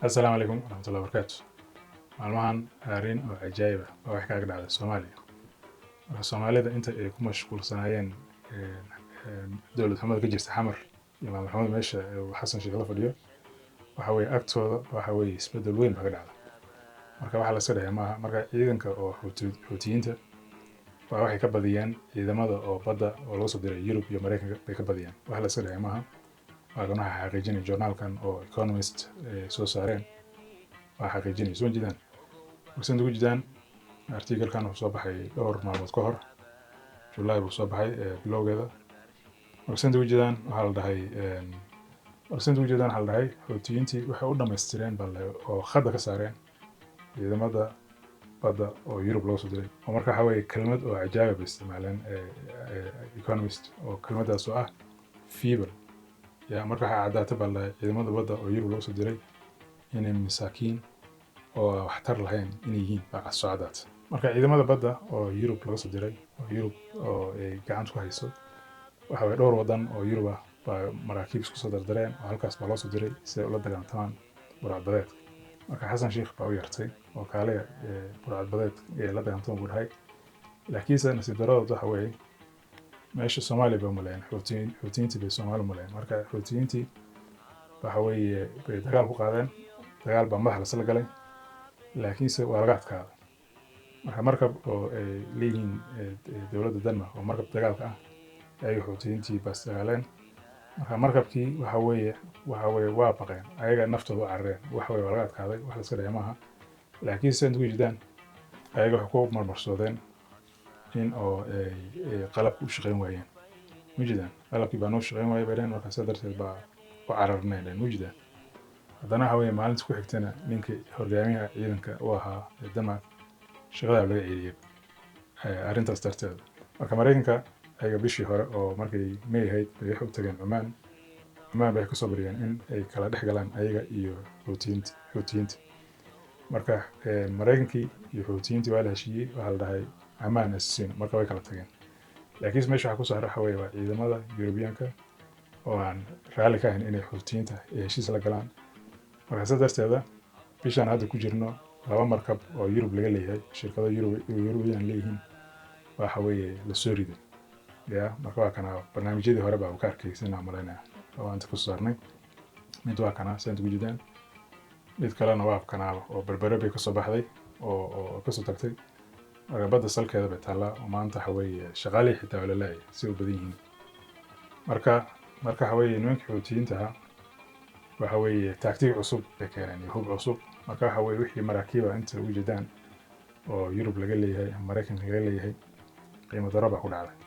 السلام عليكم ورحمة الله وبركاته. maalmahan arrin oo cajaa'ib ah oo wax kaga dhacday Soomaaliya. Marka Soomaalida inta ay ku mashquulsanaayeen dowlad xumada ka jirta xamar iyo maamul xumada meesha uu Xasan Sheikh la fadhiyo waxa weeye agtooda waxa weeye isbedel weyn baa ka dhacday. Marka waxa la sameeyay maaha marka ciidanka oo Xuutiyiinta waa waxay ka badiyeen ciidamada oo badda oo loo soo diray Yurub iyo Mareykanka bay ka badiyeen. Waxa la sameeyay maaha waa ganaha xaqiijinay journalkan oo Economist soo saareen waa xaqiijinay soo jeedaan وسند وجدان article kan soo baxay dhowr maalmood ka hor July buu soo baxay bloggeeda وسند وجدان waxa la dhahay Xuutiyiintii waxay u dhameystireen bal oo khadka ka saareen ciidamada badda oo Yurub loo soo diray oo marka waxa weeye kelmad oo cajaa'ib isticmaaleen economist oo kelmadaas oo ah feeble ya marka waxa cadaatay bal ciidamada badda oo Yurub loo soo diray inay masaakiin oo waxtar lahayn inay yihiin baa socdaad marka ciidamada badda oo Yurub laga soo diray oo Yurub oo ay gacan ku hayso waxa way dhowr wadan oo Yurub ah baa maraakiib isku soo dardareen oo halkaas baa loo soo diray si ay ula dagaalantaan burcadbadeed marka Xasan Sheikh baa u yartay oo kaale burcadbadeed ee la dagaalantaan buu dhahay laakiin nasiib darrada waxa weeye meesha Soomaaliya baa maleen Xuutiyiintii bay Soomaaliya maleen marka Xuutiyiintii waxa weeye bay dagaal ku qaadeen dagaal baa madax la galay laakiinse waa laga adkaaday markab oo ay leeyihiin dowladda Denmark oo markab dagaalka ah ay Xuutiyiintii bas dagaaleen markabkii waxa weeye waa baqeen ayaga naftooda u carareen waxa weeye waa laga adkaaday wax la iska dhigay maaha laakiinse intuu jidaan ayaga wax ku marmarsoodeen in oo ay qalabku u shaqeyn waayeen mujidaan qalabkii baa noo shaqeyn waayay bayeen marka sadarteed baa u cararneen mujidaan haddana waxa weeye maalinta ku xigtana ninkii hogaamiyaha ciidanka u ahaa Denmark shaqada laga ceeliyay arrintaas darteed marka Mareykanka ayaga bishii hore oo markay May ahayd bay u tageen Oman bay ka soo bariyeen in ay kala dhex galaan ayaga iyo Xuutiyiinta marka Mareykankii iyo Xuutiyiintii waa la heshiiyey waxa la dhahay Oman asiin marka way kala tageen laakiin meesha waxa ku soo raxay waa ciidamada Yurubiyaanka oo aan raali ka ahayn inay Xuutiyiinta heshiis la galaan marka sadarteeda bishan hadda ku jirno laba markab oo Yurub laga leeyahay shirkado Yurubiyan leeyihiin waxa weeye la soo riday ya marka waa kana barnaamijyadii hore baa ka arkaysanaa maleynaa oo aan ku saarnay mid waa kana sent ku jidaan mid kalena waa kana oo berbere bay ka soo baxday oo ka soo tagtay marka badda salkeeda bay taala oo maanta waxa weeye shaqaale xitaa wala laay si u badan yihiin marka waxa weeye nimanka Xuutiyiinta waxa weeye taagtiig cusub ay keeneen hub cusub marka waxa weeye wixii maraakiiba inta u jidaan oo Yurub laga leeyahay Mareykanka laga leeyahay qiimo darro baa ku dhacday